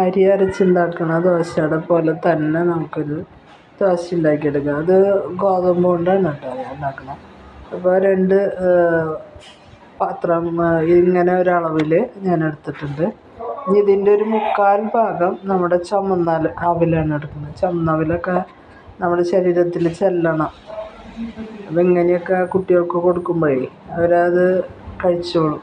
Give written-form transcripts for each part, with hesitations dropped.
അരി അരച്ചുണ്ടാക്കണ ദോശയുടെ പോലെ തന്നെ നമുക്കൊരു ദോശ ഉണ്ടാക്കിയെടുക്കാം. അത് ഗോതമ്പ് കൊണ്ടാണ് കേട്ടോ ഞാൻ ഉണ്ടാക്കണം. അപ്പോൾ 2 പാത്രം ഇങ്ങനെ ഒരളവിൽ ഞാൻ എടുത്തിട്ടുണ്ട്. ഇനി ഇതിൻ്റെ ഒരു 1/4 ഭാഗം നമ്മുടെ ചുമന്ന അവിലാണ് എടുക്കുന്നത്. ചുമന്ന അവിലൊക്കെ നമ്മുടെ ശരീരത്തിൽ ചെല്ലണം. അപ്പം ഇങ്ങനെയൊക്കെ കുട്ടികൾക്ക് കൊടുക്കുമ്പോഴേ അവരത് കഴിച്ചോളും.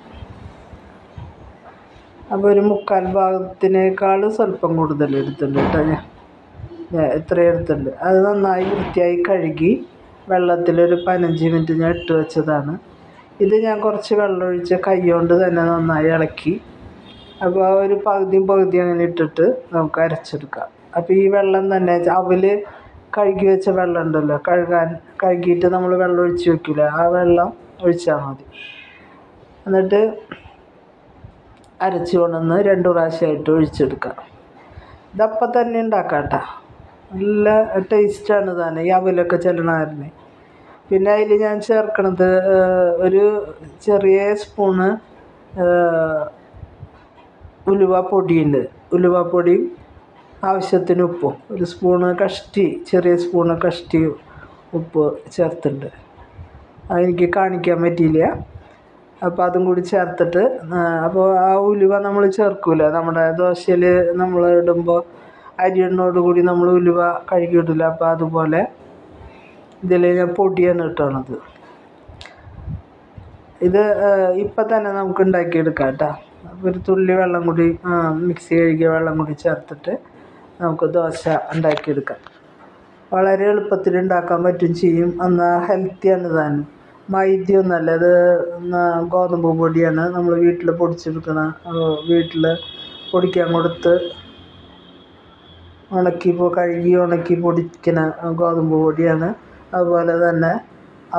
അപ്പോൾ ഒരു 1/4 ഭാഗത്തിനേക്കാൾ സ്വല്പം കൂടുതൽ എടുത്തിട്ടുണ്ട് കേട്ടോ. ഞാൻ ഇത്രയും എടുത്തിട്ടുണ്ട്. അത് നന്നായി വൃത്തിയായി കഴുകി വെള്ളത്തിലൊരു 15 മിനിറ്റ് ഞാൻ ഇട്ട് വെച്ചതാണ്. ഇത് ഞാൻ കുറച്ച് വെള്ളമൊഴിച്ച് കൈ കൊണ്ട് തന്നെ നന്നായി ഇളക്കി. അപ്പോൾ ഒരു പകുതി അങ്ങനെ ഇട്ടിട്ട് നമുക്ക് അരച്ചെടുക്കാം. അപ്പോൾ ഈ വെള്ളം തന്നെ അവിൽ കഴുകി വെച്ച വെള്ളം ഉണ്ടല്ലോ, കഴുകിയിട്ട് നമ്മൾ വെള്ളം ഒഴിച്ച് വെക്കില്ല, ആ വെള്ളം ഒഴിച്ചാൽ മതി. എന്നിട്ട് അരച്ച് കൊണ്ടുവന്ന് 2 പ്രാവശ്യമായിട്ട് ഒഴിച്ചെടുക്കാം. ഇതപ്പം തന്നെ ഉണ്ടാക്കാം കേട്ടോ. നല്ല ടേസ്റ്റാണ് താനെ ഈ അവിലൊക്കെ ചെല്ലണമായിരുന്നു. പിന്നെ അതിൽ ഞാൻ ചേർക്കണത് ഒരു ചെറിയ സ്പൂണ് ഉലുവാപ്പൊടിയുണ്ട്. ഉലുവാപ്പൊടിയും ആവശ്യത്തിന് ഉപ്പും, ഒരു സ്പൂണ് ചെറിയ സ്പൂണ് കഷ്ടി ഉപ്പ് ചേർത്തിട്ടുണ്ട്. അതെനിക്ക് കാണിക്കാൻ പറ്റിയില്ല. അപ്പോൾ അതും കൂടി ചേർത്തിട്ട് അപ്പോൾ ആ ഉലുവ നമ്മൾ ചേർക്കില്ല, നമ്മുടെ ദോശയിൽ നമ്മൾ ഇടുമ്പോൾ അരിയെണ്ണോട് കൂടി നമ്മൾ ഉലുവ കഴുകി ഇടില്ല. അപ്പോൾ അതുപോലെ ഇതിൽ ഞാൻ പൊടിയാണ് ഇട്ടണത്. ഇത് ഇപ്പം തന്നെ നമുക്ക് ഉണ്ടാക്കിയെടുക്കാം കേട്ടോ. അപ്പോൾ ഒരു തുള്ളി വെള്ളം കൂടി മിക്സി കഴുകിയ വെള്ളം കൂടി ചേർത്തിട്ട് നമുക്ക് ദോശ ഉണ്ടാക്കിയെടുക്കാം. വളരെ എളുപ്പത്തിൽ ഉണ്ടാക്കാൻ പറ്റും ചെയ്യും. എന്നാൽ ഹെൽത്തിയാണ് താനും. മൈദയൊന്നുമല്ല, അത് ഗോതമ്പ് പൊടിയാണ് നമ്മൾ വീട്ടിൽ പൊടിച്ചെടുക്കണ, വീട്ടിൽ പൊടിക്കാൻ കൊടുത്ത് കഴുകി ഉണക്കി പൊടിക്കണ ഗോതമ്പ് പൊടിയാണ്. അതുപോലെ തന്നെ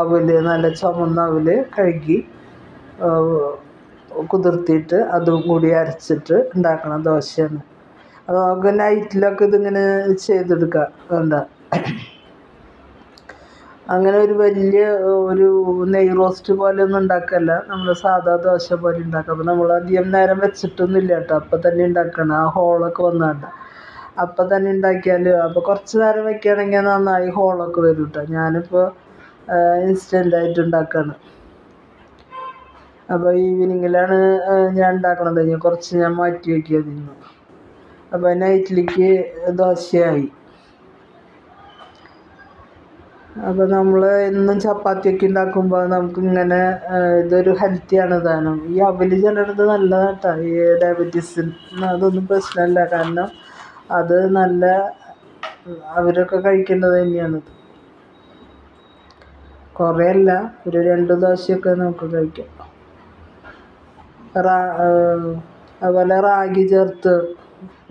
അവിൽ, നല്ല ചുമന്ന അവിൽ കഴുകി കുതിർത്തിയിട്ട് അതും കൂടി അരച്ചിട്ട് ഉണ്ടാക്കണ ദോശയാണ്. അപ്പോൾ നമുക്ക് നൈറ്റിലൊക്കെ ഇതിങ്ങനെ ചെയ്തെടുക്കാം. വേണ്ട അങ്ങനെ ഒരു വലിയ ഒരു നെയ് റോസ്റ്റ് പോലെ ഒന്നും ഉണ്ടാക്കല്ല, നമ്മൾ സാധാ ദോശ പോലെ ഉണ്ടാക്കാം. അപ്പോൾ നമ്മൾ അധികം നേരം വെച്ചിട്ടൊന്നുമില്ല കേട്ടോ, അപ്പം തന്നെ ഉണ്ടാക്കണം. ആ ഹോളൊക്കെ വന്നാണ്ട അപ്പം തന്നെ ഉണ്ടാക്കിയാൽ, അപ്പോൾ കുറച്ച് നേരം വയ്ക്കുകയാണെങ്കിൽ നന്നായി ഹോളൊക്കെ വരും കേട്ടോ. ഞാനിപ്പോൾ ഇൻസ്റ്റൻ്റായിട്ട് ഉണ്ടാക്കുകയാണ്. അപ്പോൾ ഈവനിങ്ങിലാണ് ഞാൻ ഉണ്ടാക്കണത്. കുറച്ച് ഞാൻ മാറ്റി വയ്ക്കിയതിന്. അപ്പോൾ നൈറ്റിലേക്ക് ദോശയായി. അപ്പോൾ നമ്മൾ എന്നും ചപ്പാത്തിയൊക്കെ ഉണ്ടാക്കുമ്പോൾ നമുക്കിങ്ങനെ ഇതൊരു ഹെൽത്തിയാണ് താനും. ഈ അവിൽ ചിലടത്ത് നല്ലതാണ് കേട്ടോ. ഈ ഡയബറ്റീസിന് അതൊന്നും പ്രശ്നമല്ല, കാരണം അത് നല്ല അവരൊക്കെ കഴിക്കേണ്ടത് തന്നെയാണിത്. കുറേ അല്ല, ഒരു 2 ദോശയൊക്കെ നമുക്ക് കഴിക്കാം. അതുപോലെ റാഗി ചേർത്ത്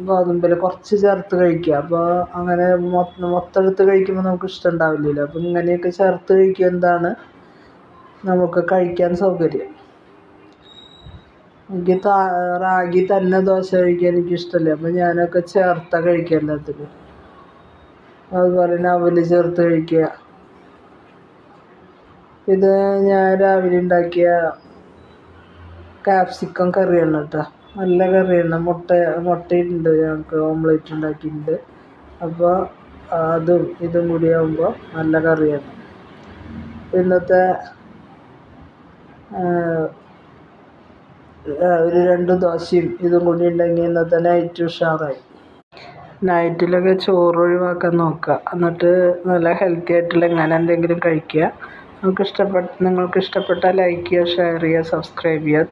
ഗോതമ്പിൽ കുറച്ച് ചേർത്ത് കഴിക്കുക. അപ്പോൾ അങ്ങനെ മൊത്തമെടുത്ത് കഴിക്കുമ്പോൾ നമുക്ക് ഇഷ്ടം ഉണ്ടാവില്ലല്ലോ. അപ്പോൾ ഇങ്ങനെയൊക്കെ ചേർത്ത് കഴിക്കുന്നതാണ് നമുക്ക് കഴിക്കാൻ സൗകര്യം. എനിക്ക് റാഗി തന്നെ ദോശ കഴിക്കാൻ എനിക്കിഷ്ടമല്ല. അപ്പോൾ ഞാനൊക്കെ ചേർത്താണ് കഴിക്കുക എല്ലാത്തിലും. അതുപോലെ തന്നെ അവിൽ ചേർത്ത് കഴിക്കുക. ഇത് ഞാൻ രാവിലെ ഉണ്ടാക്കിയ ക്യാപ്സിക്കം കറിയാണ് കേട്ടോ. നല്ല കറിയാണ്. മുട്ടയുണ്ട്, ഞങ്ങൾക്ക് ഓംലേറ്റ് ഉണ്ടാക്കിയിട്ടുണ്ട്. അപ്പോൾ ഇതും കൂടി ആകുമ്പോൾ നല്ല കറിയാണ്. ഇന്നത്തെ ഒരു 2 ദോശയും ഇതും കൂടി ഉണ്ടെങ്കിൽ ഇന്നത്തെ നൈറ്റ് ഉഷാറായി. നൈറ്റിലൊക്കെ ചോറ് ഒഴിവാക്കാൻ നോക്കുക. എന്നിട്ട് നല്ല ഹെൽത്തി ആയിട്ടുള്ള ഇങ്ങനെ എന്തെങ്കിലും കഴിക്കുക. നിങ്ങൾക്ക് ഇഷ്ടപ്പെട്ടാൽ ലൈക്ക് ചെയ്യുക, ഷെയർ ചെയ്യുക, സബ്സ്ക്രൈബ് ചെയ്യുക.